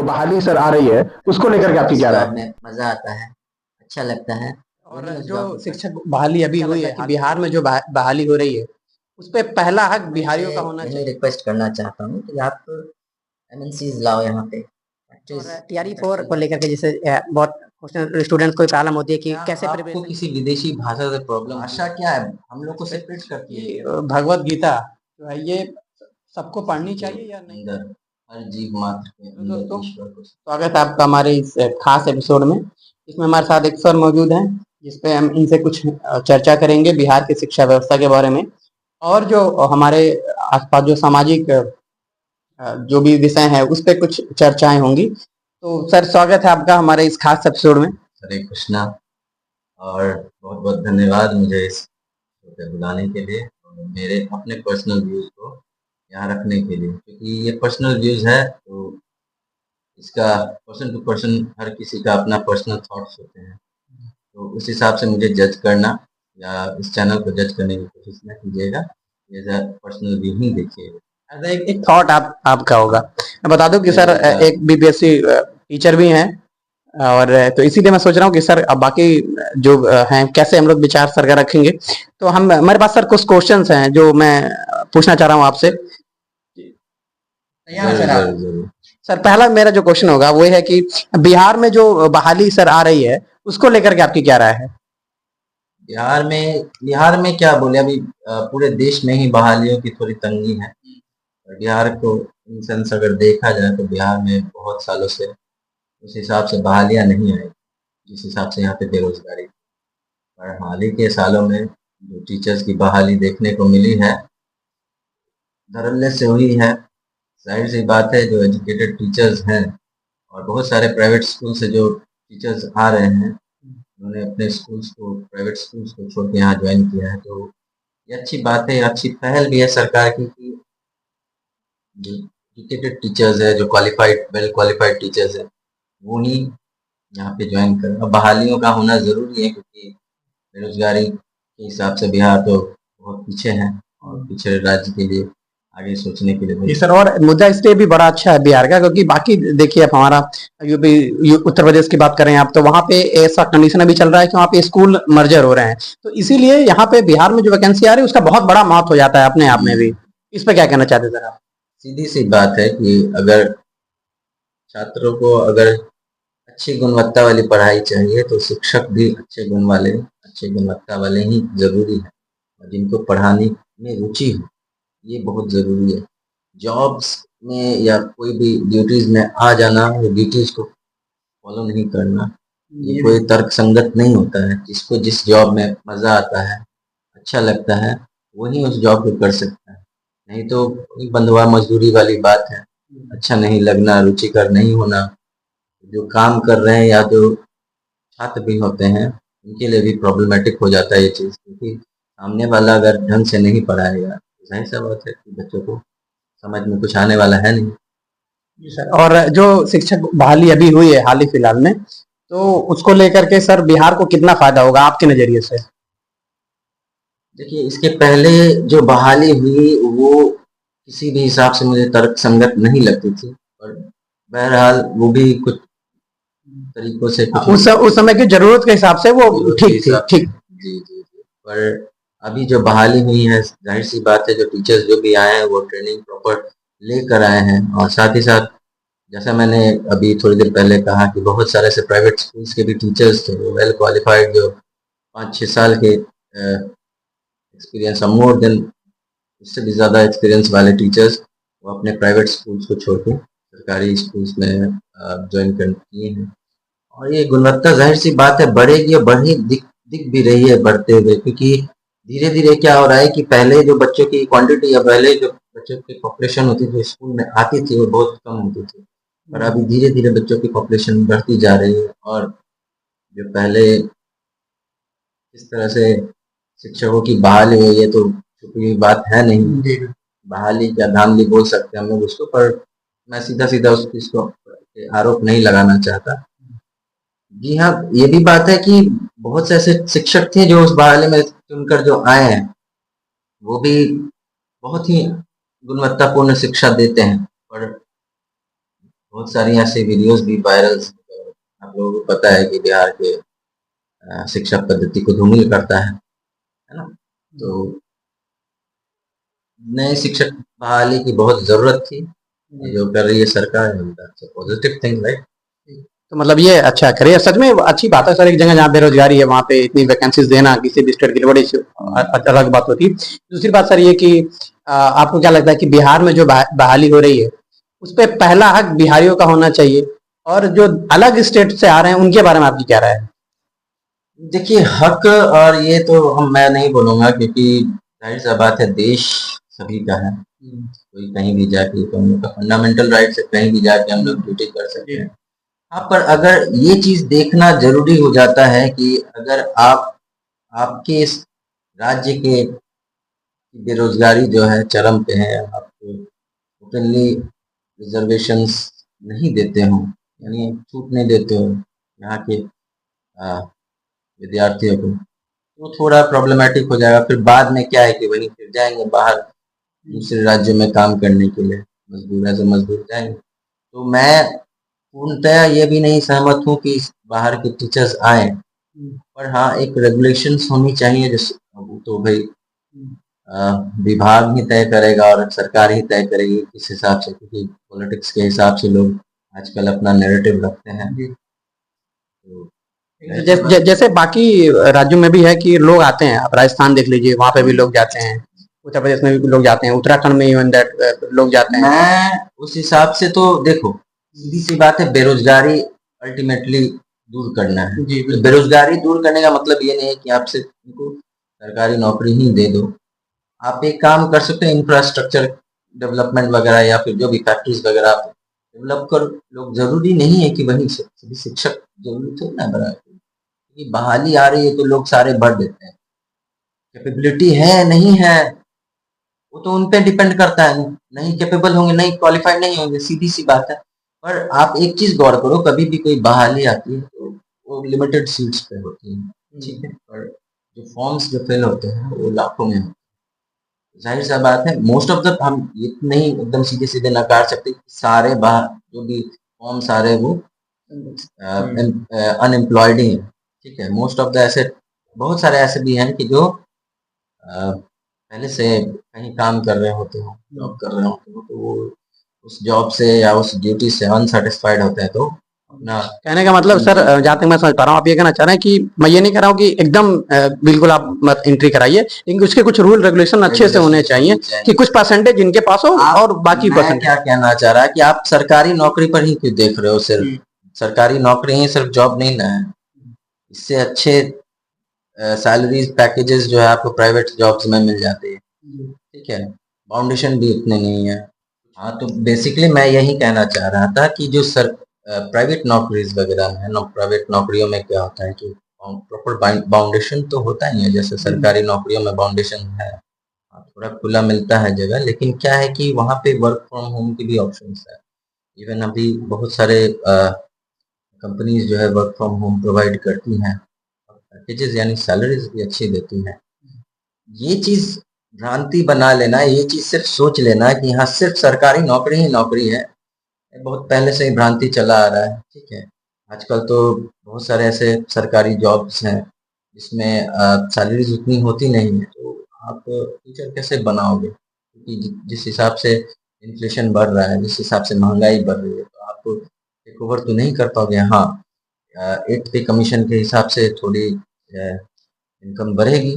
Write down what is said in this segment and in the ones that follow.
बहाली सर आ रही है, उसको लेकर के आपकी इस क्या राय जॉब है? में मज़ा आता है, अच्छा लगता है, और वही उस जो जॉब को कर शिक्षक बहाली अभी हुई है कि बिहार में जो बहाली हो रही है, उस पे पहला हक मैं बिहारियों का इनसे होना यही चाहिए। रिक्वेस्ट करना चाहता हूँ कि आप एमएनसीज़ लाओ यहाँ पे, और फैक्ट्रीज़ टीआरई कॉन्ट्रैक्ट फोर से को लाओ। लेकर के जैसे बहुत क्वेश्चन स्टूडेंट्स को प्रॉब्लम होती है कि क्या कैसे आपको प्रिपरेशन किसी विदेशी भाषा से प्रॉब्लम? भाषा क्या है? हम लोग को सेपरेट करती है कि क्या? भगवत गीता जो है ये सबको पढ़नी किसी के चाहिए या नहीं? अंदर, हर जीव मात्र के तो अंदर दोस्तों, ईश्वर को। स्वागत है आपका हमारे इस खास एपिसोड में। इसमें हमारे साथ एक सर मौजूद हैं, जिसपे हम इनसे कुछ चर्चा करेंगे बिहार की शिक्षा व्यवस्था के बारे में, और जो हमारे आसपास जो सामाजिक जो भी विषय है उस पे कुछ चर्चाएं होंगी। तो सर, स्वागत है आपका हमारे इस खास एपिसोड में। हरे कृष्णा, और बहुत बहुत धन्यवाद मुझे इस शो पे बुलाने के लिए और मेरे अपने पर्सनल व्यूज़ को यहाँ रखने के लिए, क्योंकि ये पर्सनल व्यूज़ है तो इसका पर्सन टू पर्सन हर किसी का अपना पर्सनल थॉट्स होते हैं, तो उस हिसाब से मुझे जज करना या इस चैनल को जज करने की कोशिश न कीजिएगा, एज अ पर्सनल व्यू ही देखिएगा। ऐसा एक थॉट आपका होगा। मैं बता दूं कि सर बिल्कुल सर। एक बीपीएससी टीचर भी हैं, और तो इसीलिए मैं सोच रहा हूँ कि सर अब बाकी जो हैं कैसे हम लोग विचार सर का रखेंगे। तो हम हमारे पास सर कुछ क्वेश्चंस हैं जो मैं पूछना चाह रहा हूँ आपसे। तैयार हैं ज़रूर सर आप? ज़रूर ज़रूर। सर, पहला मेरा जो क्वेश्चन होगा वो है कि बिहार में जो बहाली सर आ रही है उसको लेकर के आपकी क्या राय है? बिहार में क्या बोले, अभी पूरे देश में ही बहालियों की थोड़ी तंगी है। और बिहार को इन सेंस अगर देखा जाए तो बिहार में बहुत सालों से उस हिसाब से बहालियाँ नहीं आई, जिस हिसाब से यहाँ पे बेरोजगारी। और हाल ही के सालों में जो टीचर्स की बहाली देखने को मिली है, धड़ल्ले से हुई है। जाहिर सी बात है, जो एजुकेटेड टीचर्स हैं और बहुत सारे प्राइवेट स्कूल से जो टीचर्स आ रहे हैं, उन्होंने अपने स्कूल्स को, प्राइवेट स्कूल्स को छोड़ के यहाँ ज्वाइन किया है, तो ये अच्छी बात है, अच्छी पहल भी है सरकार की कि जो एजुकेटेड टीचर्स है, जो क्वालिफाइड, वेल क्वालिफाइड टीचर्स है, वो ही यहाँ पे ज्वाइन करें। अब बहालियों का होना ज़रूरी है, क्योंकि बेरोजगारी के हिसाब से बिहार तो बहुत पीछे है और पिछड़े राज्य के लिए आगे सोचने के लिए जी बहुत। सर, और मुद्दा इस पे भी बड़ा अच्छा है बिहार का, क्योंकि बाकी देखिए आप हमारा यूपी उत्तर प्रदेश की बात करें आप, तो वहाँ पे ऐसा कंडीशन अभी चल रहा है कि वहाँ पे स्कूल मर्जर हो रहे हैं। तो इसीलिए यहाँ पे बिहार में जो वैकेंसी आ रही है उसका बहुत बड़ा महत्व हो जाता है अपने आप में भी। इस पे क्या कहना चाहते हैं सर आप? सीधी सी बात है कि अगर छात्रों को अगर अच्छी गुणवत्ता वाली पढ़ाई चाहिए तो शिक्षक भी अच्छे गुण वाले, अच्छी गुणवत्ता वाले ही ज़रूरी है, और जिनको पढ़ाने में रुचि हो, ये बहुत ज़रूरी है। जॉब्स में या कोई भी ड्यूटीज़ में आ जाना, वो ड्यूटीज़ को फॉलो नहीं करना, ये कोई तर्क संगत नहीं होता है। जिसको जिस जॉब में मज़ा आता है, अच्छा लगता है, वही उस जॉब को कर सकता है। नहीं तो एक बंधुआ मजदूरी वाली बात है, अच्छा नहीं लगना, रुचिकर नहीं होना। जो काम कर रहे हैं या जो छात्र भी होते हैं, उनके लिए भी प्रॉब्लमेटिक हो जाता है ये चीज़, क्योंकि सामने वाला अगर ढंग से नहीं पढ़ाएगा, तो जाहिर सा बात है कि बच्चों को समझ में कुछ आने वाला है नहीं। जी सर, और जो शिक्षक बहाली अभी हुई है हाल ही फिलहाल में, तो उसको लेकर के सर बिहार को कितना फायदा होगा आपके नजरिए से? देखिए, इसके पहले जो बहाली हुई वो किसी भी हिसाब से मुझे तर्क संगत नहीं लगती थी, और बहरहाल वो भी कुछ तरीकों से कुछ उस समय की जरूरत के हिसाब से वो जरूरत के ठीक थी, हिसाब से। ठीक। जी जी जी। पर अभी जो बहाली हुई है, जाहिर सी बात है, जो टीचर्स जो भी आए हैं वो ट्रेनिंग प्रॉपर लेकर आए हैं, और साथ ही साथ जैसा मैंने अभी थोड़ी देर पहले कहा कि बहुत सारे ऐसे प्राइवेट स्कूल्स के भी टीचर्स थे, वो वेल क्वालिफाइड, जो 5-6 साल के एक्सपीरियंस, मोर देन, उससे भी ज़्यादा एक्सपीरियंस वाले टीचर्स, वो अपने प्राइवेट स्कूल्स को छोड़ के सरकारी स्कूल्स में ज्वाइन कर किए हैं। और ये गुणवत्ता जाहिर सी बात है बढ़ेगी, और बढ़ी दिख दिख भी रही है बढ़ते हुए, क्योंकि धीरे धीरे क्या हो रहा है कि पहले जो बच्चों की क्वांटिटी या पहले जो बच्चों की पॉपुलेशन होती थी स्कूल में आती थी, वो बहुत कम होती थी, और अभी धीरे धीरे बच्चों की पॉपुलेशन बढ़ती जा रही है। और जो पहले इस तरह से शिक्षकों की बहाली हुई है, तो छुपी हुई बात है नहीं। बहाली क्या धांधली बोल सकते हैं हम लोग उसको, पर मैं सीधा सीधा उस चीज को आरोप नहीं लगाना चाहता। जी हाँ, ये भी बात है कि बहुत से ऐसे शिक्षक थे जो उस बहाली में चुनकर जो आए हैं, वो भी बहुत ही गुणवत्तापूर्ण शिक्षा देते हैं, पर बहुत सारी ऐसी वीडियोस भी वायरल, आप लोगों को पता है कि बिहार के शिक्षा पद्धति को धूमिल करता है ना। तो नए शिक्षक बहाली की बहुत जरूरत थी, जो कर रही है सरकार, पॉजिटिव थिंग, राइट। तो मतलब ये अच्छा करे, सच में अच्छी बात है सर। एक जगह जहाँ बेरोजगारी है वहाँ पे इतनी वैकेंसीज देना किसी भी स्टेट के लिए बड़ी अलग बात होती है। दूसरी बात सर ये कि आपको क्या लगता है कि बिहार में जो बहाली हो रही है उस पर पहला हक बिहारियों का होना चाहिए, और जो अलग स्टेट से आ रहे हैं उनके बारे में आपकी क्या राय है? देखिए, हक और ये तो मैं नहीं बोलूंगा, क्योंकि जाहिर सा बात है, देश सभी का है। कोई कहीं भी जाके, तो हम लोग का फंडामेंटल राइट है, कहीं भी जाके हम लोग ड्यूटी कर सकते हैं। हाँ, पर अगर ये चीज देखना जरूरी हो जाता है कि अगर आपके इस राज्य के बेरोजगारी जो है चरम पे है, आपको ओपनली रिजर्वेशंस नहीं देते हो, यानी छूट नहीं देते हो यहाँ के विद्यार्थियों को, तो थोड़ा प्रॉब्लमेटिक हो जाएगा। फिर बाद में क्या है कि वहीं फिर जाएंगे बाहर दूसरे राज्यों में काम करने के लिए, मजदूर ऐसे मजदूर जाएंगे। तो मैं पूर्णतः ये भी नहीं सहमत हूँ कि बाहर के टीचर्स आए, पर हाँ, एक रेगुलेशंस होनी चाहिए, जैसे तो भाई विभाग ही तय करेगा और सरकार ही तय करेगी किस हिसाब से, क्योंकि पॉलिटिक्स के हिसाब से लोग आजकल अपना नैरेटिव रखते हैं। तो जैसे बाकी राज्यों में भी है कि लोग आते हैं, आप राजस्थान देख लीजिए वहां पे भी लोग जाते हैं, उत्तर प्रदेश में भी लोग जाते हैं, उत्तराखंड में इवन दैट लोग जाते हैं। मैं उस हिसाब से तो देखो, सीधी सी बात है, बेरोजगारी अल्टीमेटली दूर करना है। तो बेरोजगारी दूर करने का मतलब ये नहीं है कि आप सिर्फ उनको सरकारी नौकरी ही दे दो। आप एक काम कर सकते हैं, इंफ्रास्ट्रक्चर डेवलपमेंट वगैरह, या फिर जो भी फैक्ट्रीज वगैरह आप डेवलप कर लोग, जरूरी नहीं है कि वहीं से सभी शिक्षक जरूरी थोड़ी ना बना, कि बहाली आ रही है तो लोग सारे भर देते हैं। कैपेबिलिटी है नहीं है वो तो उन पे डिपेंड करता है, नहीं कैपेबल होंगे, नहीं क्वालिफाइड नहीं होंगे, सीधी सी बात है। पर आप एक चीज गौर करो, कभी भी कोई बहाली आती है तो वो लिमिटेड सीट्स पे होती है, ठीक है, पर जो फॉर्म्स जो फिल होते हैं वो लाखों में होते हैं। जाहिर सा बात है, मोस्ट ऑफ द, हम ये नहीं एकदम सीधे सीधे नकार सकते कि सारे बाहर जो भी फॉर्म्स आ रहे वो अनएम्प्लॉयड ही है, ठीक है। मोस्ट ऑफ द ऐसे बहुत सारे ऐसे भी हैं कि जो पहले से कहीं काम कर रहे होते हो, जॉब कर रहे होते हो, तो वो उस जॉब से या उस ड्यूटी से अनसेटिस्फाइड होते हैं, तो अपना कहने का मतलब सर, जहाँ तक मैं समझ पा रहा हूँ आप ये कहना चाह रहे हैं कि मैं ये नहीं कह रहा हूँ कि एकदम बिल्कुल आप मत एंट्री कराइए, लेकिन उसके कुछ रूल रेगुलेशन अच्छे से होने चाहिए कि कुछ परसेंटेज इनके पास हो और बाकी मैं क्या कहना चाह रहा है कि आप सरकारी नौकरी पर ही क्यों देख रहे हो, सिर्फ सरकारी नौकरी ही सिर्फ जॉब नहीं ना है, इससे अच्छे सैलरीज पैकेजेस जो है आपको प्राइवेट जॉब्स में मिल जाते हैं, ठीक है, फाउंडेशन भी उतने नहीं है। हाँ, तो बेसिकली मैं यही कहना चाह रहा था कि जो प्राइवेट नौकरीज वगैरह है, प्राइवेट नौकरियों में क्या होता है कि प्रॉपर बाउंडेशन तो होता ही है, जैसे सरकारी नौकरियों में बाउंडेशन है, थोड़ा खुला मिलता है जगह, लेकिन क्या है कि वहाँ पे वर्क फ्रॉम होम की भी ऑप्शन है। इवन अभी बहुत सारे कंपनीज जो है वर्क फ्रॉम होम प्रोवाइड करती हैं, पैकेजेस यानी सैलरीज भी अच्छी देती हैं। ये चीज भ्रांति बना लेना, ये चीज सिर्फ सोच लेना कि हाँ सिर्फ सरकारी नौकरी ही नौकरी है, बहुत पहले से ही भ्रांति चला आ रहा है, ठीक है। आजकल तो बहुत सारे ऐसे सरकारी जॉब्स हैं जिसमें सैलरीज उतनी होती नहीं है, तो आप फ्यूचर कैसे बनाओगे, क्योंकि जिस हिसाब से इन्फ्लेशन बढ़ रहा है, जिस हिसाब से महंगाई बढ़ रही है, तो आप टेक ओवर तो नहीं कर पाओगे। हाँ, 8 पे कमीशन के हिसाब से थोड़ी इनकम बढ़ेगी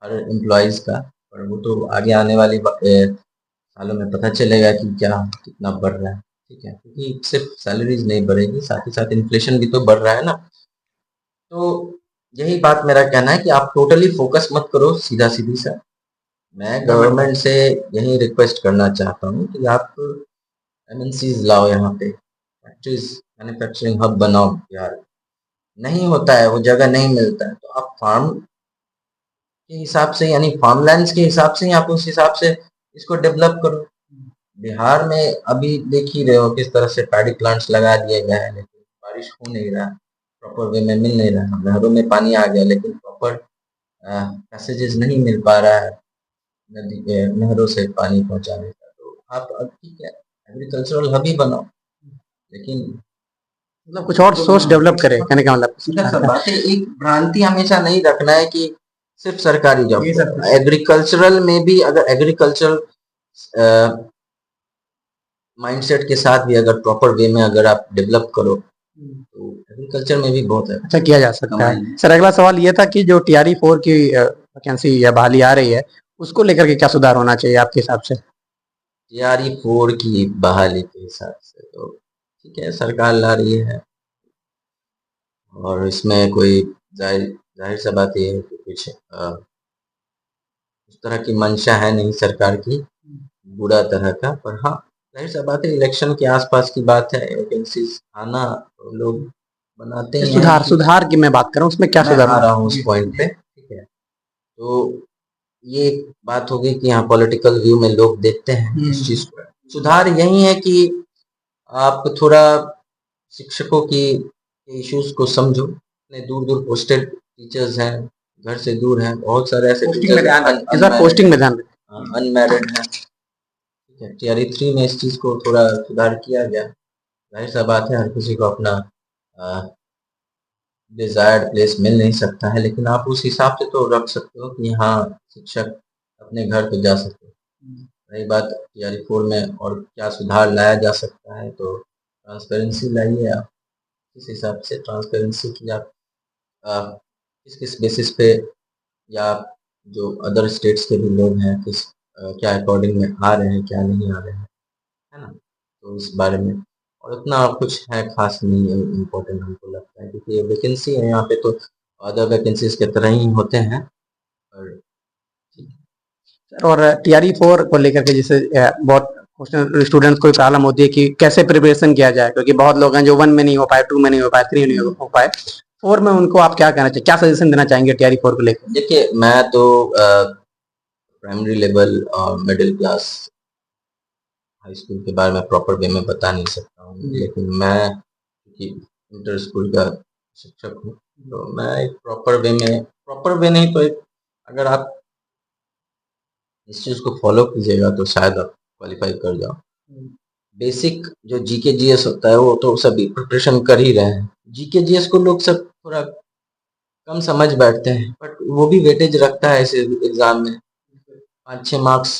हर एम्प्लॉयज़ का, पर वो तो आगे आने वाली सालों में पता चलेगा कि क्या कितना बढ़ रहा है, ठीक है, क्योंकि सिर्फ सैलरीज नहीं बढ़ेगी, साथ ही साथ इन्फ्लेशन भी तो बढ़ रहा है ना। तो यही बात मेरा कहना है कि आप टोटली फोकस मत करो सीधा सीधी सा। मैं गवर्नमेंट से यही रिक्वेस्ट करना चाहता हूँ कि आप एमएनसीज लाओ यहाँ पे, फैक्ट्रीज, मैन्युफैक्चरिंग हब बनाओ यार। नहीं होता है, वो जगह नहीं मिलता है, तो आप फार्म के हिसाब से, यानी फार्मलैंड्स के हिसाब से, आप उस हिसाब से इसको डेवलप करो। बिहार में अभी देख ही रहे हो किस तरह से पैडी प्लांट्स लगा दिए गए हैं, लेकिन बारिश हो नहीं रहा, प्रॉपर वे में मिल नहीं रहा, नहरों में पानी आ गया लेकिन प्रॉपर पैसेजेस नहीं मिल पा रहा है नदी नहरों से पानी पहुंचाने का। तो आप अब ठीक है, एग्रीकल्चरल हब ही बनाओ, लेकिन मतलब कुछ और सोर्स डेवलप करे, कहने का मतलब सीधा सा बात है, एक भ्रांति हमेशा नहीं रखना है कि सिर्फ सरकारी जॉब। ये सब कुछ। एग्रीकल्चरल में भी अगर एग्रीकल्चरल माइंडसेट के साथ भी अगर प्रॉपर वे में अगर आप डेवलप करो तो एग्रीकल्चर में भी बहुत है अच्छा किया जा सकता कमाई है। सर अगला सवाल ये था कि जो TRE 4 की वैकेंसी या बहाली आ रही है, उसको लेकर के क्या सुधार होना चाहिए आपके हिसाब से? TRE 4 की बहाली के हिसाब से तो ठीक है, सरकार ला रही है और इसमें कोई जाहिर जाहिर सा बात ये है कि कुछ उस तरह की मंशा है नहीं सरकार की बुरा तरह का, पर हाँ जाहिर सा बात है, इलेक्शन के आसपास की बात है, वैकेंसीज आना तो लोग बनाते ही हैं कि सुधार की मैं बात कर रहा हूँ, उसमें क्या मैं सुधार आ होना रहा हूँ उस पॉइंट पे, ठीक है। तो ये एक बात हो गई कि यहाँ पॉलिटिकल व्यू में लोग देखते हैं इस चीज को। सुधार यही है कि आप थोड़ा शिक्षकों की इश्यूज को समझो। इतने दूर दूर पोस्टेड टीचर्स हैं, घर से दूर हैं, बहुत सारे ऐसे पोस्टिंग में ध्यान रखें, इस बार टीचर्स पोस्टिंग में ध्यान रखें। अनमैरिड हैं, ठीक है। TRE 3 में इस चीज को थोड़ा सुधार किया गया। जाहिर सा बात है हर किसी को अपना डिजायर्ड प्लेस मिल नहीं सकता है, लेकिन आप उस हिसाब से तो रख सकते हो कि हाँ शिक्षक अपने घर पे जा सके। रही बात TRE 4 में और क्या सुधार लाया जा सकता है, तो ट्रांसपेरेंसी लाइए आप। किस हिसाब से ट्रांसपेरेंसी की आप किस किस बेसिस पे, या जो अदर स्टेट्स के भी लोग हैं किस क्या अकॉर्डिंग में आ रहे हैं क्या नहीं आ रहे हैं, है ना। तो इस बारे में और उतना कुछ है खास नहीं है इम्पोर्टेंट हमको लगता है, क्योंकि ये वैकेंसी है यहाँ पे तो अदर वैकेंसीज के तरह ही होते हैं। और और TRE 4 को लेकर के जैसे बहुत स्टूडेंट्स को प्रॉब्लम होती है कि कैसे प्रिपरेशन किया जाए, क्योंकि बहुत लोग हैं जो 1 में नहीं हो पाए, 2 में नहीं हो पाए, 3 नहीं हो पाए, 4 में उनको आप क्या कहना चाहिए, क्या सजेशन देना चाहेंगे TRE 4 को लेकर? देखिए मैं तो प्राइमरी लेवल और मिडिल क्लास हाई स्कूल के बारे में प्रॉपर वे में बता नहीं सकता हूँ, लेकिन मैं क्योंकि इंटर स्कूल का शिक्षक हूँ, तो मैं एक प्रॉपर वे नहीं तो एक अगर आप इस चीज़ को फॉलो कीजिएगा तो शायद आप क्वालिफाई कर जाओ। बेसिक जो GK GS होता है वो तो सभी प्रिपरेशन कर ही रहे हैं। GK GS को लोग सब थोड़ा कम समझ बैठते हैं, बट वो भी वेटेज रखता है इस एग्जाम में। 5-6 मार्क्स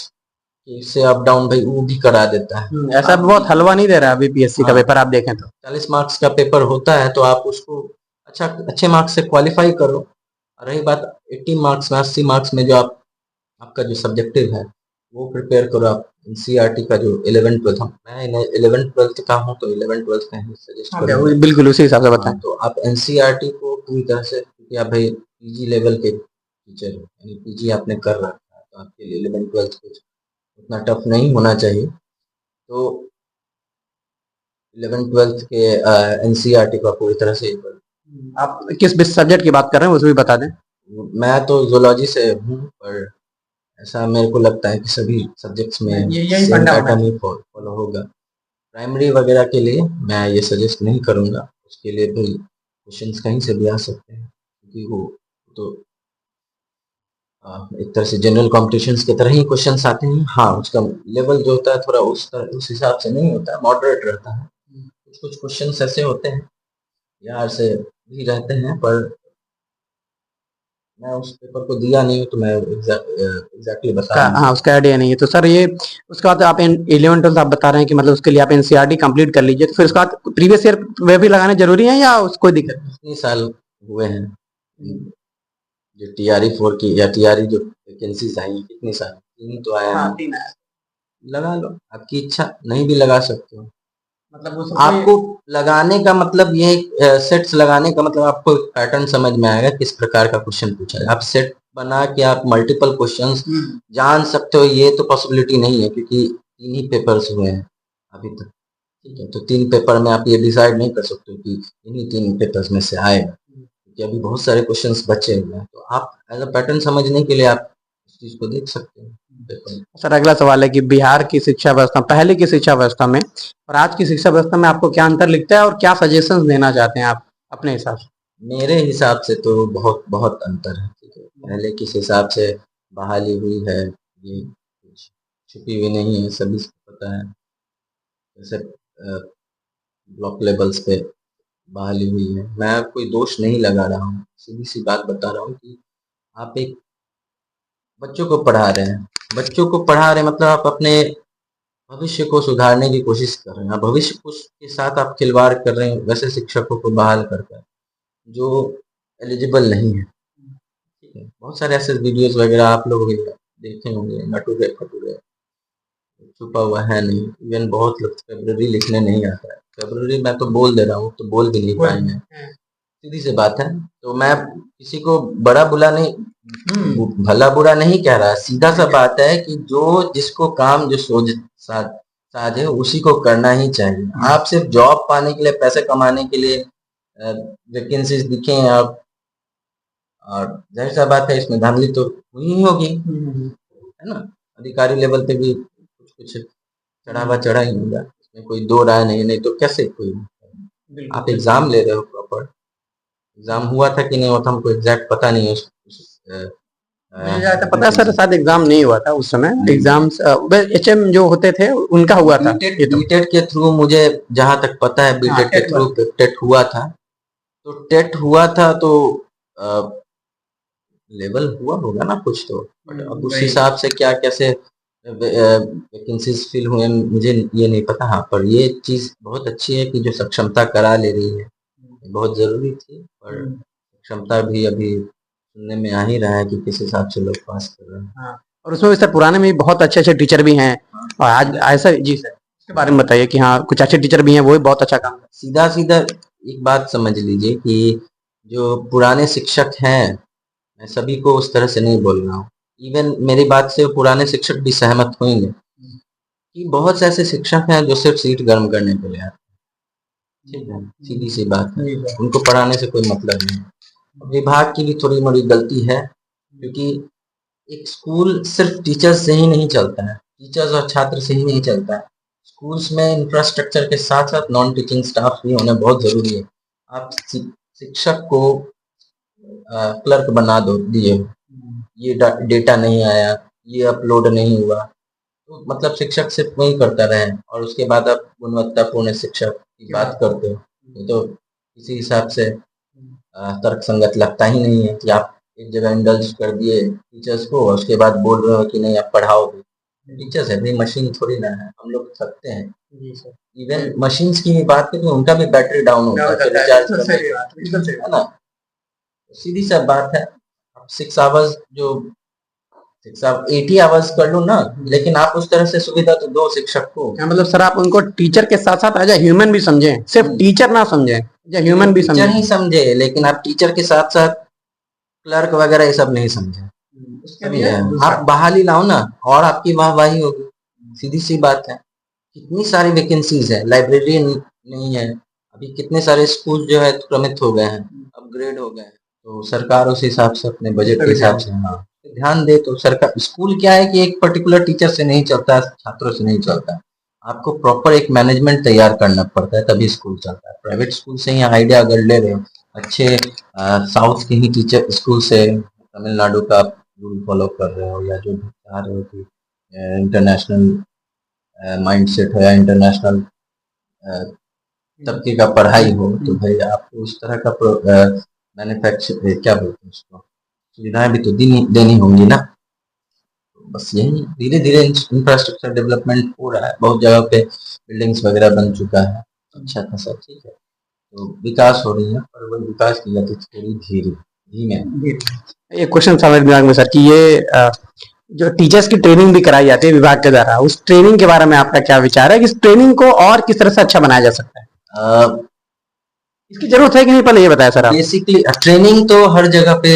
से अप डाउन भाई वो भी करा देता है। ऐसा बहुत हलवा नहीं दे रहा अभी PSC का हाँ। पेपर आप देखें तो 40 मार्क्स का पेपर होता है तो आप उसको अच्छे मार्क्स से क्वालिफाई करो। रही बात 80 मार्क्स में 80 मार्क्स में जो आपका जो सब्जेक्टिव है वो प्रिपेयर करो आप। NCERT का जो 11th 12th, मैं 11th 12th का हूँ तो 11th 12th का ही सजेस्ट करूँगा। बिल्कुल उसी हिसाब से बताएं। तो आप NCERT को पूरी तरह से, क्योंकि आप भाई PG लेवल के टीचर हो, यानी PG आपने कर रखा है, तो आपके लिए 11th 12th कुछ उतना टफ नहीं होना चाहिए। तो 11th 12th के NCERT को पूरी तरह से आप किस सब्जेक्ट की बात कर रहे हैं, उसमें भी बता दें। मैं तो जूलॉजी से हूँ, पर ऐसा मेरे को लगता है कि सभी सब्जेक्ट्स में सेम पैटर्न ही फॉलो होगा। प्राइमरी वगैरह के लिए मैं ये सजेस्ट नहीं करूँगा, उसके लिए भी क्वेश्चंस कहीं से भी आ सकते हैं, क्योंकि वो तो एक तरह से जनरल कॉम्पिटिशन्स की तरह ही क्वेश्चंस आते हैं। हाँ उसका लेवल जो होता है थोड़ा उस हिसाब से नहीं होता है, मॉडरेट रहता है। कुछ क्वेश्चंस ऐसे होते हैं यार से भी रहते हैं, पर मैं उस पेपर को दिया नहीं तो मैं एग्जैक्टली बता नहीं। हाँ उसका आइडिया नहीं है तो सर ये उसके बाद आप 11 12 आप बता रहे हैं कि मतलब उसके लिए आप NCERT कंप्लीट कर लीजिए, तो फिर उसके बाद प्रीवियस ईयर वे भी लगाने जरूरी है या कोई दिक्कत? कितने साल हुए हैं जो TRE 4 की या TRE जो वैकेंसीज आई कितने साल? 3 तो आया है। 3 है। लगा लो, आपकी इच्छा, नहीं भी लगा सकते हो। मतलब आपको लगाने का मतलब ये सेट्स लगाने का मतलब आपको पैटर्न समझ में आएगा किस प्रकार का क्वेश्चन पूछा है। आप सेट बना के आप मल्टीपल क्वेश्चंस जान सकते हो, ये तो पॉसिबिलिटी नहीं है, क्योंकि 3 ही पेपर्स हुए हैं अभी तक, ठीक है। तो 3 पेपर में आप ये डिसाइड नहीं कर सकते कि इन्हीं 3 पेपर्स में से आएगा, क्योंकि अभी बहुत सारे क्वेश्चंस बचे हुए हैं। तो आप एज अ पैटर्न समझने के लिए आप इस चीज को देख सकते हैं। सर अगला सवाल है कि बिहार की शिक्षा व्यवस्था, पहले की शिक्षा व्यवस्था में और आज की शिक्षा व्यवस्था में आपको क्या अंतर लिखता है और क्या सजेशंस देना चाहते हैं आप अपने हिसाब से? मेरे हिसाब से तो बहुत बहुत अंतर है, ठीक है। पहले किस हिसाब से बहाली हुई है ये कुछ छुपी हुई नहीं है, सभी को पता है। जैसे ब्लॉक लेवल्स पे बहाली हुई है। मैं कोई दोष नहीं लगा रहा हूँ, सीधी सी बात बता रहा हूँ कि आप एक बच्चों को पढ़ा रहे हैं, मतलब आप अपने भविष्य को सुधारने की कोशिश कर रहे हैं, भविष्य को के साथ आप खिलवाड़ कर रहे हैं वैसे शिक्षकों को बहाल करकर जो एलिजिबल नहीं है। ठीक है, बहुत सारे ऐसे वीडियोस वगैरह आप लोग भी देखे होंगे, नटूरे फटूरे, छुपा हुआ है नहीं। इवन बहुत लोग फेब्रुअरी लिखने नहीं आता है, फेब्रुअरी मैं तो बोल दे रहा हूँ तो बोल भी नहीं पाएंगे, सीधी सी बात है। तो मैं किसी को बड़ा बुला नहीं, भला बुरा नहीं कह रहा, सीधा सा बात है कि जो जिसको काम जो साज है उसी को करना ही चाहिए। आप सिर्फ जॉब पाने के लिए, पैसे कमाने के लिए वैकेंसीज दिखे आप, और जाहिर सा बात है इसमें धांधली तो हुई ही होगी, है ना। अधिकारी लेवल पे भी कुछ कुछ चढ़ावा चढ़ा ही होगा, इसमें कोई दो राय नहीं। नहीं तो कैसे कोई, आप एग्जाम ले रहे हो, प्रॉपर एग्जाम हुआ था कि नहीं हुआ था हमको एग्जैक्ट पता नहीं है। मुझे जहाँ तक पता है सर, शायद एग्जाम नहीं हुआ था उस समय। एग्जाम्स एचएम जो होते थे उनका हुआ था। बीटेट के थ्रू मुझे जहाँ तक पता है, बीटेट के थ्रू टेट हुआ था। तो टेट हुआ था तो लेवल हुआ होगा ना कुछ तो, बट अब उस हिसाब से क्या कैसे वैकेंसीज फिल हुए मुझे ये नहीं पता। हाँ, पर ये चीज बहुत अच्छी है कि जो सक्षमता करा ले रही है, बहुत जरूरी थी। पर सक्षमता भी अभी सुनने में आ ही रहा है कि किस हिसाब से लोग पास कर रहे हैं। हाँ। और उसमें भी सर पुराने में भी बहुत अच्छे अच्छे टीचर भी हैं। और आज ऐसा जी सर, इसके बारे में बताइए कि हाँ कुछ अच्छे टीचर भी हैं, वो भी बहुत अच्छा काम। सीधा सीधा एक बात समझ लीजिए कि जो पुराने शिक्षक हैं, मैं सभी को उस तरह से नहीं बोल रहा हूँ, इवन मेरी बात से पुराने शिक्षक भी सहमत होंगे कि बहुत से ऐसे शिक्षक हैं जो सिर्फ सीट गर्म करने के लिए आते हैं। ठीक है, सीधी सी बात है, उनको पढ़ाने से कोई मतलब नहीं। विभाग की भी थोड़ी मोड़ी गलती है, क्योंकि एक स्कूल सिर्फ टीचर्स से ही नहीं चलता है, टीचर्स और छात्र से ही नहीं चलता है। स्कूल्स में इंफ्रास्ट्रक्चर के साथ साथ नॉन टीचिंग स्टाफ भी होना बहुत जरूरी है। आप शिक्षक को क्लर्क बना दो दिए, ये डेटा नहीं आया, ये अपलोड नहीं हुआ, तो मतलब शिक्षक सिर्फ वही करता रहे और उसके बाद आप गुणवत्तापूर्ण शिक्षक की बात करते हो, ये तो किसी हिसाब से तर्क संगत लगता ही नहीं है कि आप एक जगह इंडल्ज कर दिए टीचर्स को और उसके बाद बोल रहे हो कि नहीं आप पढ़ाओगे। टीचर्स है भाई, मशीन थोड़ी ना है, हम लोग थकते हैं। इवन मशीन्स की भी बात करें तो उनका भी बैटरी डाउन होता है, रिचार्ज करने, है ना। सीधी सा बात है, आप 6 आवर्स जो 80 आवर्स कर लो ना, लेकिन आप उस तरह से सुविधा तो दो शिक्षक को। मतलब सर आप उनको टीचर के साथ साथ एज ए ह्यूमन भी समझें, सिर्फ टीचर ना समझें, एज ए ह्यूमन भी समझें। टीचर ही समझे, लेकिन आप टीचर के साथ साथ क्लर्क वगैरह ये सब नहीं समझे। आप बहाली लाओ ना और आपकी वाहवाही होगी, सीधी सी बात है। कितनी सारी वैकेंसीज है, लाइब्रेरी नहीं है अभी, कितने सारे स्कूल जो है क्रमित हो गए हैं, अपग्रेड हो गए हैं। तो सरकार उस हिसाब से अपने बजट के हिसाब से हाँ ध्यान दे। तो सरकार, स्कूल क्या है कि एक पर्टिकुलर टीचर से नहीं चलता है, छात्रों से नहीं चलता है, आपको प्रॉपर एक मैनेजमेंट तैयार करना पड़ता है तभी स्कूल चलता है। प्राइवेट स्कूल से ही आइडिया अगर ले रहे हो, अच्छे साउथ के ही टीचर स्कूल से, तमिलनाडु का रूल फॉलो कर रहे हो, या जो भी चाह रहे हो कि इंटरनेशनल माइंडसेट हो या इंटरनेशनल तबके का पढ़ाई हो, तो भाई आपको उस तरह का मैन्युफैक्चर क्या बोलते हैं उसको, सुविधाएं भी तो देनी होंगी ना। तो बस यही धीरे धीरे इंफ्रास्ट्रक्चर डेवलपमेंट हो रहा है, बहुत जगह पे बिल्डिंग्स वगैरह बन चुका है, अच्छा खासा, ठीक है। तो विकास हो रही है, पर वो विकास की गति थोड़ी धीमे। एक क्वेश्चन था मेरे दिमाग में सर कि ये जो टीचर्स की ट्रेनिंग भी कराई जाती है विभाग के द्वारा, उस ट्रेनिंग के बारे में आपका क्या विचार है कि इस ट्रेनिंग को और किस तरह से अच्छा बनाया जा सकता है? इसकी जरूरत है कि नहीं, पहले ये बताया सर आप। बेसिकली ट्रेनिंग तो हर जगह पे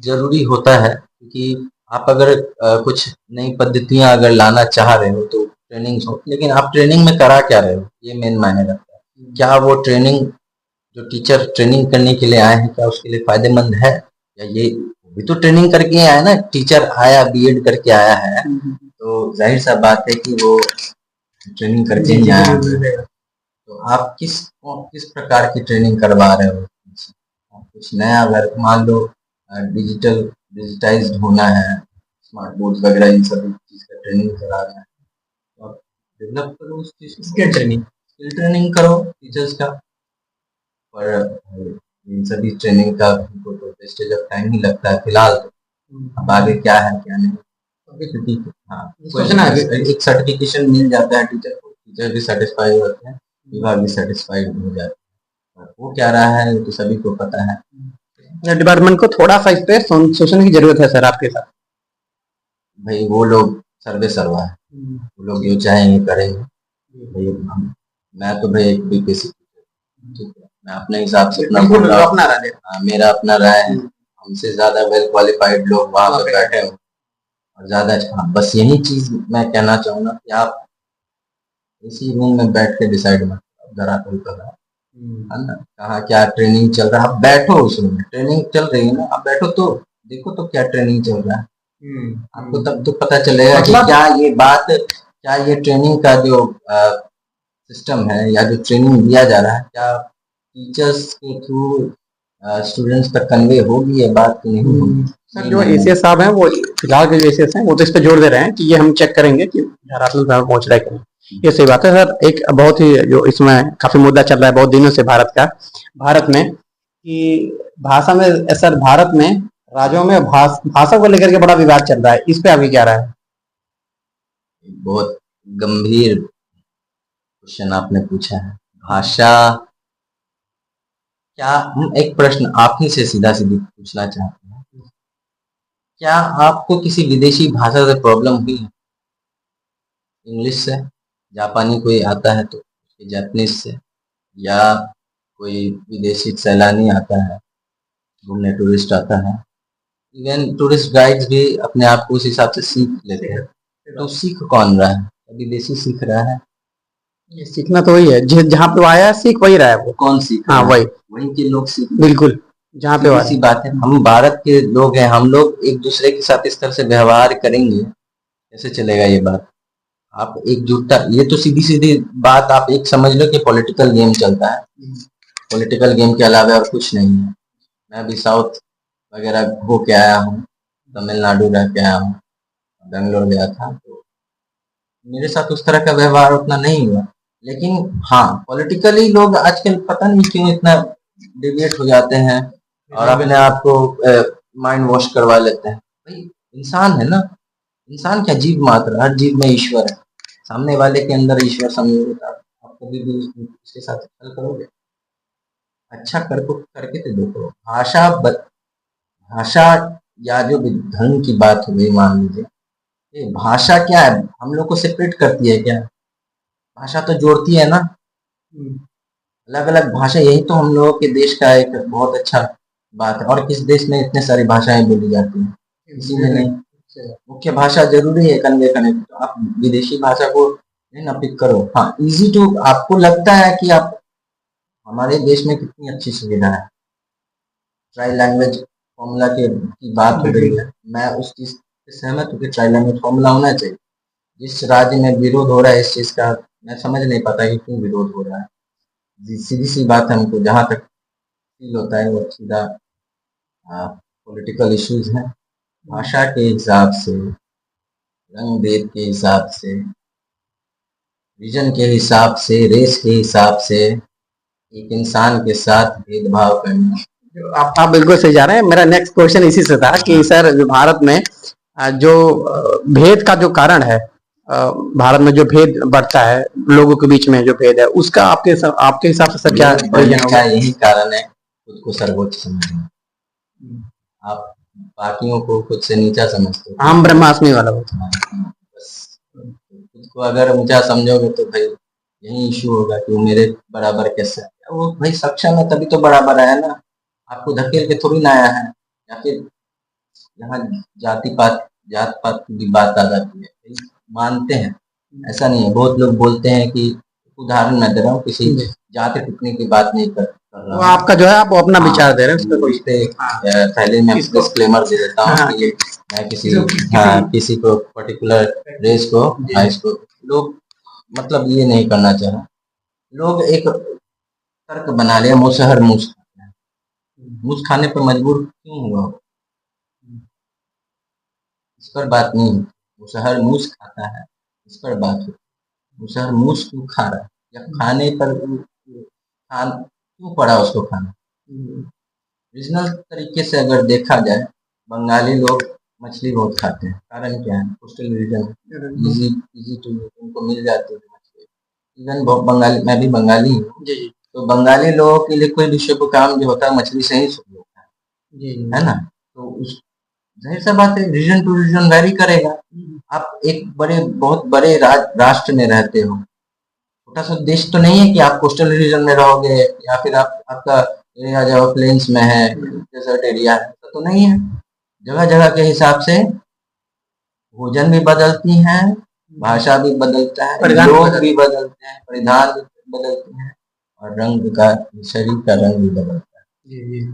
जरूरी होता है, क्योंकि आप अगर कुछ नई पद्धतियां अगर लाना चाह रहे हो तो ट्रेनिंग हो, लेकिन आप ट्रेनिंग में करा क्या रहे हो, ये मेन मायने रखता है। क्या वो ट्रेनिंग, जो टीचर ट्रेनिंग करने के लिए आए हैं, क्या उसके लिए फायदेमंद है, या ये भी तो ट्रेनिंग करके आया ना, टीचर आया बीएड करके आया है, तो जाहिर सा बात है कि वो ट्रेनिंग करके ही आया है। तो आप किस प्रकार की ट्रेनिंग करवा रहे हो, कुछ नया, अगर मान लो डिजिटाइज्ड होना है, स्मार्ट बोर्ड वगैरह इन सब चीज का ट्रेनिंग करा रहे हैं, तो आप डेवलप करो उस चीज की ट्रेनिंग, स्किल ट्रेनिंग करो टीचर्स का, और इन सभी ट्रेनिंग का तो वेस्टेज ऑफ टाइम ही लगता है फिलहाल तो। अब आगे क्या है क्या नहीं, क्योंकि हाँ सोचना है एक सर्टिफिकेशन मिल जाता है टीचर को, टीचर भी सेटिस्फाई होते हैं, विभाग भी सेटिस्फाइड हो जाता है। और वो क्या रहा है ये तो सभी को पता है। डिपार्टमेंट को थोड़ा सा इस पे सोचने की जरूरत है सर आपके साथ। भाई वो लोग सर्वे सर्वा है, वो लोग जो चाहेंगे करेंगे। भाई मैं तो भाई एक बीपीएससी, ठीक है, मैं अपने हिसाब से अपना बिल्कुल बोल रहा हूँ। अपना राय हाँ, मेरा अपना राय है, हमसे ज्यादा वेल क्वालिफाइड लोग वहां पे बैठे हो, और ज्यादा हाँ, बस यही चीज मैं कहना चाहूंगा कि आप इसी रूम में बैठ के डिसाइड मत करो, जरा कोई कर रहा है ना, कहाँ क्या ट्रेनिंग चल रहा है, आप बैठो उस रूम में, ट्रेनिंग चल रही है ना, आप बैठो तो देखो तो क्या ट्रेनिंग चल रहा है, आपको तब तो पता चलेगा कि क्या ये बात, क्या ये ट्रेनिंग का जो सिस्टम है या जो ट्रेनिंग दिया जा रहा है, क्या टीचर्स के थ्रू स्टूडेंट्स तक कन्वे होगी ये बात कि नहीं होगी। सर जो एसीएस साहब हैं वो फिलहाल के जो एसीएस हैं वो तो इस पे जोर दे रहे हैं कि ये हम चेक करेंगे कि झारखंड में पहुंच रहा है कि नहीं। ये सही बात है सर। एक बहुत ही जो इसमें काफी मुद्दा चल रहा है बहुत दिनों से भारत में कि भाषा में, सर भारत में राज्यों में भाषा को लेकर के बड़ा विवाद चल रहा है, इस पे अभी क्या रहा है? बहुत गंभीर क्वेश्चन आपने पूछा है। भाषा, क्या हम एक प्रश्न आप ही से सीधा सीधी पूछना चाहते हैं, क्या आपको किसी विदेशी भाषा से प्रॉब्लम हुई है? इंग्लिश से, जापानी कोई आता है तो जापानीज से, या कोई विदेशी सैलानी आता है घूमने, टूरिस्ट आता है, इवन टूरिस्ट गाइड्स भी अपने आप को उस हिसाब से सीख लेते हैं, तो सीख कौन रहा है? विदेशी सीख रहा है। ये सीखना तो वही है जहाँ पे वो आया है, सीख वही रहा है वो। कौन सीख हाँ रहा है? वही, वहीं के लोग सीख, बिल्कुल जहाँ पे वो ऐसी आया। बात है, हम भारत के लोग हैं, हम लोग एक दूसरे के साथ इस तरह से व्यवहार करेंगे, कैसे चलेगा ये बात? आप एकजुटता, ये तो सीधी सीधी बात आप एक समझ लो कि पॉलिटिकल गेम चलता है, पॉलिटिकल गेम के अलावा और कुछ नहीं है। मैं भी साउथ वगैरह हो के आया हूँ, तमिलनाडु रह के आया हूँ, बेंगलोर गया था, तो मेरे साथ उस तरह का व्यवहार उतना नहीं हुआ। लेकिन हाँ, पॉलिटिकली लोग आजकल पता नहीं क्यों इतना डिविएट हो जाते हैं और अपने आप को माइंड वॉश करवा लेते हैं। भाई इंसान है ना, इंसान क्या, जीव मात्र, हर जीव में ईश्वर है, सामने वाले के अंदर ईश्वर समझोगे तो आप कभी भी उसके साथ छल करोगे? अच्छा करके तो देखो। भाषा या जो भी धर्म की बात हो गई, मान लीजिए, ये भाषा क्या है, हम लोग को सेपरेट करती है क्या? भाषा तो जोड़ती है ना, अलग अलग भाषा, यही तो हम लोगों के देश का एक बहुत अच्छा बात है। और किस देश में इतने सारी भाषाएं बोली जाती हैं? किसी में नहीं। मुख्य भाषा जरूरी है कन्वे करने की, तो आप विदेशी भाषा को नहीं ना पिक करो। हाँ, इजी टू, आपको लगता है कि आप, हमारे देश में कितनी अच्छी सुविधा है, ट्राई लैंग्वेज फॉर्मूला की बात हो रही है, मैं उस चीज से सहमत हूँ कि ट्राई लैंग्वेज फॉर्मूला होना चाहिए। जिस राज्य में विरोध हो रहा है इस चीज का, मैं समझ नहीं पाता कि क्यों विरोध हो रहा है। सीधी सी बात है, हमको जहां तक फील होता है वो सीधा पॉलिटिकल इश्यूज हैं। भाषा के हिसाब से, रंग भेद के हिसाब से, विजन के हिसाब से, रेस के हिसाब से एक इंसान के साथ भेदभाव करना, आप बिल्कुल सही जा रहे हैं। मेरा नेक्स्ट क्वेश्चन इसी से था कि सर जो भारत में जो भेद का जो कारण है, भारत में जो भेद बढ़ता है लोगों के बीच में जो भेद है, उसका आपके हिसाब से सर क्या बढ़ने का यही कारण है खुद को सर्वोच्च समझना। आप बाकियों को खुद से नीचा समझते हो, हम ब्रह्मास्मि वाला हो। बस खुद को अगर ऊंचा समझोगे तो भाई यही इशू होगा कि वो मेरे बराबर कैसे है। वो भाई सक्षम है तभी तो बराबर आया ना, आपको धकेल के थोड़ी ना आया है। या फिर यहाँ जात पात की भी बात आ जाती है, भाई मानते हैं, ऐसा नहीं है। बहुत लोग बोलते हैं कि, उदाहरण मैं दे रहा हूँ, किसी जाति टिप्पणी की बात नहीं कर रहा वो आपका जो है आप अपना विचार दे रहे हैं, उसमें इस पे पहले मैं डिस्क्लेमर दे देता हूँ कि मैं किसी को पर्टिकुलर रेस को इसको लोग मतलब ये नहीं करना चाह रहा। लोग एक तर्क बना लिया, मुसहर मूस खाते हैं, मूस खाने पर मजबूर क्यों हुआ? इस पर बात नहीं होती। मुसहर मूस खाता है, इस पर बात होती। मुसहर मूस क्यों खा रहा है, या खाने पर खान क्यों पड़ा उसको खाना? रीजनल तरीके से अगर देखा जाए, बंगाली लोग मछली बहुत खाते हैं। कारण क्या है? Coastal region, easy easy to उनको मिल जाती है मछली। इवन बंगाली, मैं भी बंगाली हूँ, जी जी तो बंगाली लोगों के लिए कोई भी शुभ काम जो होता है मछली से ही शुरू होता जी है ना? तो उस जाहिर सा बात है, रीजन टू रीजन वैरी करेगा। आप एक बहुत बड़े राष्ट्र में रहते हो, छोटा सा देश तो नहीं है कि आप कोस्टल रीजन में रहोगे या फिर आपका एरिया जो प्लेन्स में है, डेजर्ट एरिया है, तो नहीं है। जगह जगह के हिसाब से भोजन भी बदलती हैं, भाषा भी बदलता है, लोग भी बदलते हैं, परिधान भी बदलते हैं, और रंग का, शरीर का रंग भी बदलता है।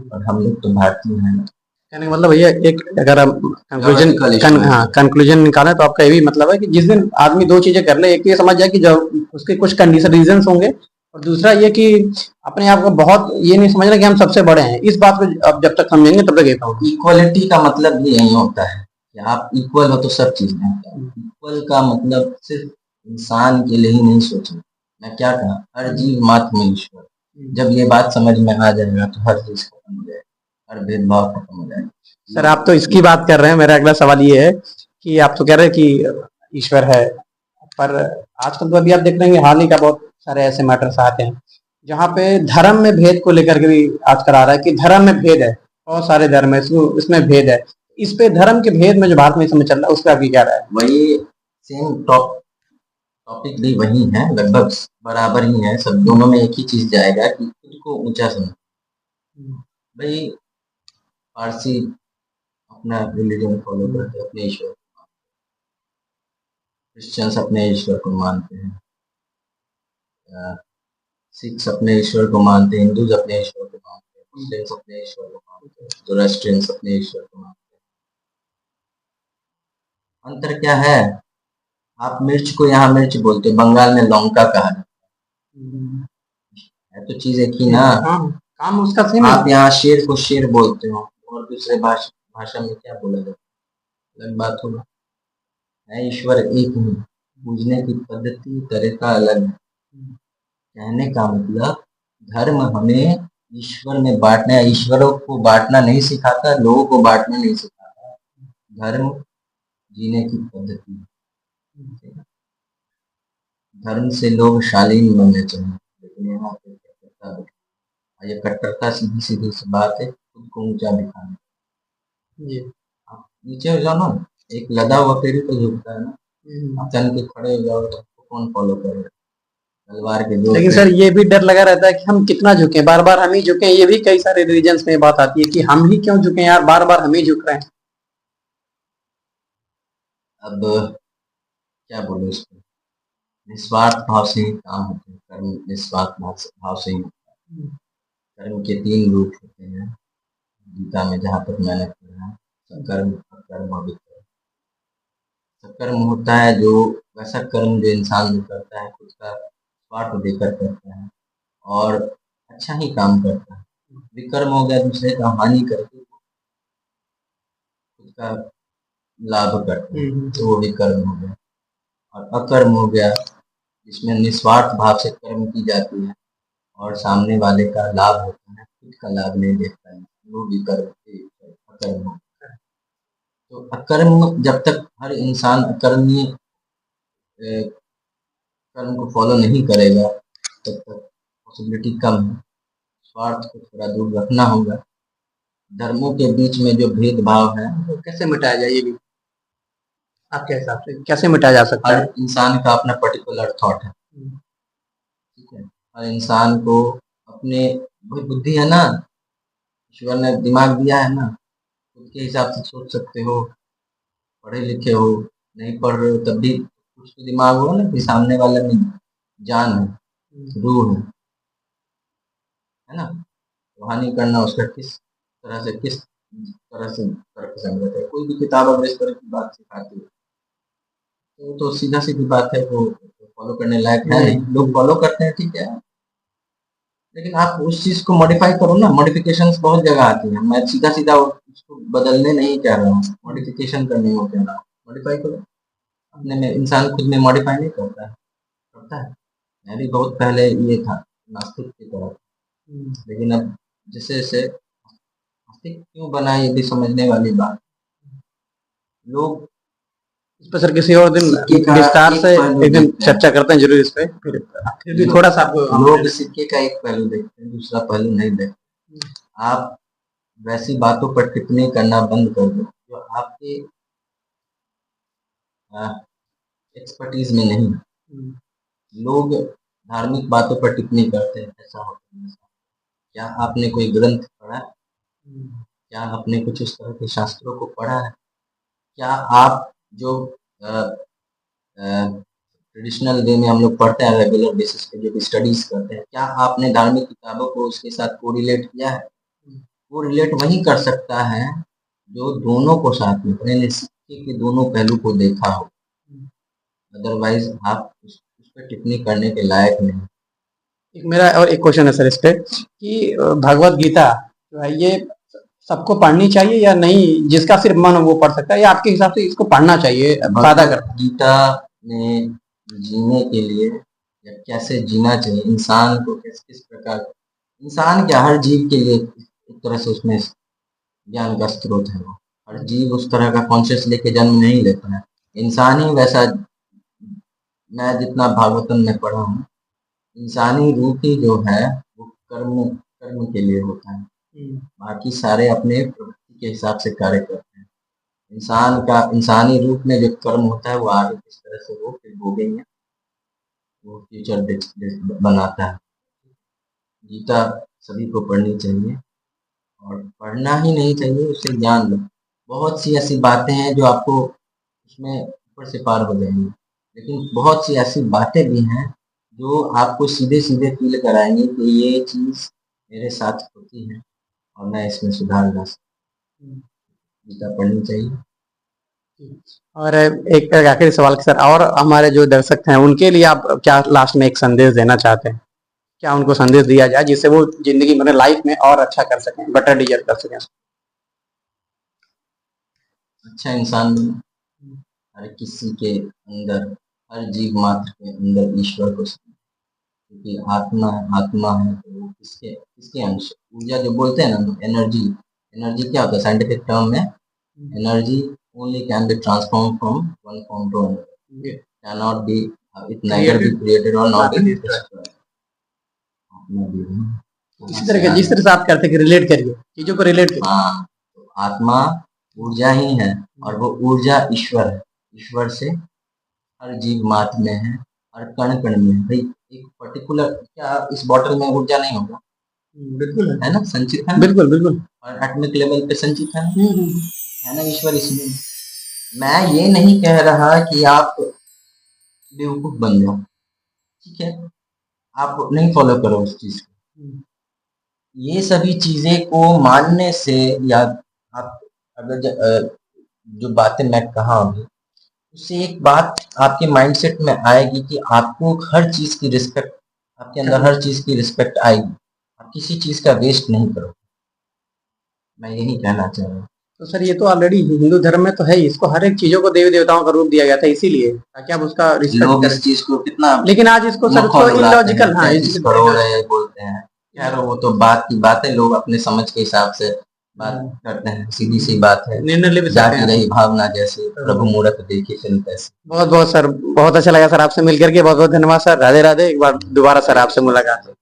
और हम लोग तो भारतीय हैं। कहने का मतलब भैया, एक अगर हम कंक्लूजन निकालें तो आपका ये भी मतलब है कि जिस दिन आदमी दो चीजें कर ले, एक तो ये समझ जाए कि जब उसके कुछ कंडीशन रीजन होंगे, और दूसरा ये कि अपने आप को बहुत ये नहीं समझना कि हम सबसे बड़े हैं। इस बात को अब जब तक समझेंगे तब तक कहता हूँ इक्वलिटी का मतलब भी यही होता है कि आप इक्वल हो तो सब चीज में इक्वल का मतलब सिर्फ इंसान के लिए ही नहीं सोचना। मैं क्या कहा, हर जीव मात्र में ईश्वर। जब ये बात समझ में आ जाएगा तो हर चीज खत्म हो जाएगा, हर भेदभाव खत्म हो जाएगा। सर आप तो इसकी बात कर रहे हैं, मेरा अगला सवाल ये है कि आप तो कह रहे हैं कि ईश्वर है, पर आजकल तो अभी आप देख रहे हैं हाल ही का बहुत सारे ऐसे मैटर्स आते हैं जहाँ पे धर्म में भेद को लेकर के भी आजकल आ रहा है कि धर्म में भेद है, बहुत सारे धर्म है, इसमें भेद है। इस पे धर्म के भेद में जो भारत में समय चल रहा है, उस पर आपकी क्या राय है? वही सेम टॉपिक भी वही है, लगभग बराबर ही है। सब दोनों में एक ही चीज जाएगा कि खुद को ऊंचा समझ। भाई पारसी अपना रिलीजन फॉलो करते हैं, अपने ईश्वर, क्रिश्चियंस अपने ईश्वर को मानते हैं, सिख्स अपने ईश्वर को मानते हैं, हिंदूज अपने ईश्वर को मानते हैं, मुस्लिम्स अपने ईश्वर को मानते हैं, जोरास्ट्रियंस अपने ईश्वर को मानते हैं। अंतर क्या है? आप मिर्च को यहाँ मिर्च बोलते हो, बंगाल में लौंका कहा जाता है। तो चीज एक ही ना, काम उसका सेम। आप यहाँ शेर को शेर बोलते हो और दूसरे भाषा में क्या बोला जाता है, अलग बात होगा। है ईश्वर एक ही, पूजने की पद्धति तरीका अलग है। कहने का मतलब धर्म हमें ईश्वर में बांटना है, ईश्वरों को बांटना नहीं सिखाता, लोगों को बांटना नहीं सिखाता। धर्म जीने की पद्धति, धर्म से लोग शालीन बनने चाहिए, लेकिन यहाँ पे कट्टरता, ये कट्टरता सीधी सीधी सी बात है, खुद को ऊंचा दिखाना। आप नीचे हो जाओ ना, एक लदा हुआ पेड़ तो झुकता है ना, आप चल के खड़े हो जाओ तो कौन फॉलो करेगा? तलवार के दो। लेकिन सर ये भी डर लगा रहता है कि हम कितना झुके, बार बार हम ही झुके। ये भी कई सारे रीजन्स में बात आती है कि हम ही क्यों झुके यार, बार बार हम ही झुक रहे हैं। अब क्या बोलो इस पर, निस्वार्थ भाव से ही काम होते हैं, कर्म निस्वार्थ भाव से ही होता है। कर्म के 3 रूप होते हैं गीता में, जहाँ तक मैंने पढ़ा है, सकर्म, अकर्म, अविकर्म। सकर्म होता है जो वैसा कर्म जो इंसान जो करता है खुद का स्वार्थ देकर करता है और अच्छा ही काम करता है। विकर्म हो गया दूसरे का हानि करके खुद का लाभ करता है, तो वो विकर्म हो गया। और अकर्म हो गया जिसमें निस्वार्थ भाव से कर्म की जाती है और सामने वाले का लाभ होता है, खुद का लाभ नहीं देखता है, वो विकर्म अकर्म होता है। तो अकर्म, जब तक हर इंसान अकर्मीय कर्म को फॉलो नहीं करेगा तब तक पॉसिबिलिटी कम है। स्वार्थ को थोड़ा दूर रखना होगा। धर्मों के बीच में जो भेदभाव है तो कैसे मिटाया जाए, ये भी आपके हिसाब से कैसे मिटाया जा सकता है? हर इंसान का अपना पर्टिकुलर थॉट है, ठीक है। हर इंसान को अपने, वही बुद्धि है ना, ईश्वर ने दिमाग दिया है ना, खुद के हिसाब से सोच सकते हो। पढ़े लिखे हो, नहीं पढ़ रहे हो तब भी कुछ तो दिमाग होगा ना कि सामने वाला में जान है, रूह है ना। तो हानि करना उसका किस तरह से तर्क संगत है। कोई भी किताब अगर इस तरह की बात सिखाती है तो सीधा सीधी बात है, वो फॉलो करने लायक है नहीं। लोग फॉलो करते हैं, ठीक है, लेकिन आप उस चीज को मॉडिफाई करो ना। मॉडिफिकेशंस बहुत जगह आती हैं, मैं सीधा सीधा उसको बदलने नहीं कह रहा हूँ, मॉडिफिकेशन करने को कह रहा हूँ। मॉडिफाई करो अपने में। इंसान खुद में मॉडिफाई नहीं करता है, करता है मैं भी बहुत पहले ये था, नास्तिक की तरह, लेकिन अब जैसे जैसे नास्तिक क्यों बना ये भी समझने वाली बात। लोग इस पर सर किसी और दिन सिक्के का विस्तार एक से पहलू एक दिन देखते हैं। चर्चा करते हैं जरूर इस पे, फिर भी थोड़ा सा आपको लोग सिक्के का एक पहलू देखते हैं, दूसरा पहलू नहीं देखते। आप वैसी बातों पर टिप्पणी करना बंद कर दो जो आपके एक्सपर्टीज में नहीं है। लोग धार्मिक बातों पर टिप्पणी करते हैं, ऐसा होता है। क्या आपने कोई ग्रंथ पढ़ा है? क्या आपने कुछ उस तरह के शास्त्रों को पढ़ा है? क्या आप जो ट्रेडिशनल वे में हम लोग पढ़ते हैं, रेगुलर बेसिस पे जो भी स्टडीज करते हैं, क्या आपने धार्मिक किताबों को उसके साथ कोरिलेट किया है? वो रिलेट वही कर सकता है जो दोनों को साथ में पहले सिक्के के दोनों पहलू को देखा हो। अदरवाइज आप उस पर टिप्पणी करने के लायक नहीं। एक मेरा और एक क्वेश्चन है सर इस पे कि भगवत गीता जो है ये सबको पढ़नी चाहिए या नहीं, जिसका सिर्फ मन हो वो पढ़ सकता है, या आपके हिसाब से इसको पढ़ना चाहिए फायदा कर? गीता में जीने के लिए या कैसे जीना चाहिए इंसान को, किस प्रकार, इंसान क्या हर जीव के लिए एक तरह से उसमें ज्ञान का स्रोत है। हर जीव उस तरह का कॉन्शियस लेके जन्म नहीं लेता है, इंसान ही वैसा। मैं जितना भागवतम में पढ़ा हूँ, इंसानी रूप ही जो है वो कर्म कर्म के लिए होता है, बाकी सारे अपने प्रवृत्ति के हिसाब से कार्य करते हैं। इंसान का इंसानी रूप में जो कर्म होता है वो आगे किस तरह से वो फिर भोगेंगे, वो फ्यूचर बनाता है। गीता सभी को पढ़नी चाहिए, और पढ़ना ही नहीं चाहिए, उससे ज्ञान लो। बहुत सी ऐसी बातें हैं जो आपको उसमें ऊपर से पार हो जाएंगी, लेकिन बहुत सी ऐसी बातें भी हैं जो आपको सीधे सीधे फील कराएंगे कि ये चीज़ मेरे साथ होती है और मैं इसमें सुधार ला सकता हूँ। गीता पढ़नी चाहिए। और एक आखिरी सवाल सर, और हमारे जो दर्शक हैं उनके लिए आप क्या लास्ट में एक संदेश देना चाहते हैं? क्या उनको संदेश दिया जाए जिससे वो जिंदगी मतलब लाइफ में और अच्छा कर सकें, बेटर डिजर्व कर सकें? अच्छा इंसान बनो, हर किसी के अंदर, हर जीव मात्र के अंदर ईश्वर को समझो, क्योंकि आत्मा है तो वो किसके अंश, ऊर्जा जो बोलते हैं ना, एनर्जी। एनर्जी क्या होता है साइंटिफिक टर्म में? Energy only can be transformed from one form to another. It cannot be, it neither be created or not be destroyed. इसी तरह के जिस तरह से आप कहते हैं कि रिलेट करिए, चीजों को रिलेट करिए। हाँ, तो आत्मा ऊर्जा ही है, और वो ऊर्जा ईश्वर है। ईश्वर से हर जीव मात्र में है, हर कण कण में है। भाई एक पर्टिकुलर, क्या इस बॉटल में ऊर्जा नहीं होगा? बिल्कुल है ना, संचित है। बिल्कुल बिल्कुल, और एटॉमिक लेवल पे संचित है ना ईश्वर इसमें। मैं ये नहीं कह रहा कि आप बेवकूफ बन जाओ, ठीक है, आप नहीं फॉलो करो उस चीज को। ये सभी चीजें को मानने से, या आप अगर जो बातें मैं कहा अभी, उससे एक बात आपके माइंडसेट में आएगी कि आपको हर चीज की रिस्पेक्ट, आपके अंदर हर चीज की रिस्पेक्ट आएगी। आप किसी चीज का वेस्ट नहीं करो, मैं यही कहना चाह रहा हूँ। तो सर ये तो ऑलरेडी हिंदू धर्म में तो है ही, इसको हर एक चीजों को देवी देवताओं का रूप दिया गया था इसीलिए, ताकि आप उसका रिस्पेक्ट लोग करें। इस चीज को कितना, लेकिन आज इसको सर तो इलॉजिकल, हाँ करोड़ है बोलते हैं यार, वो तो बात की बात है, लोग अपने समझ के हिसाब से बात करते हैं, सीधी सी बात है। निर्णय ले भी सकते जाती हैं। रही भावना जैसे, प्रभु मूरत देखी फिल्म तैसी। बहुत बहुत सर, बहुत अच्छा लगा सर आपसे मिलकर के, बहुत बहुत धन्यवाद सर, राधे राधे। एक बार दोबारा सर आपसे मुलाकात।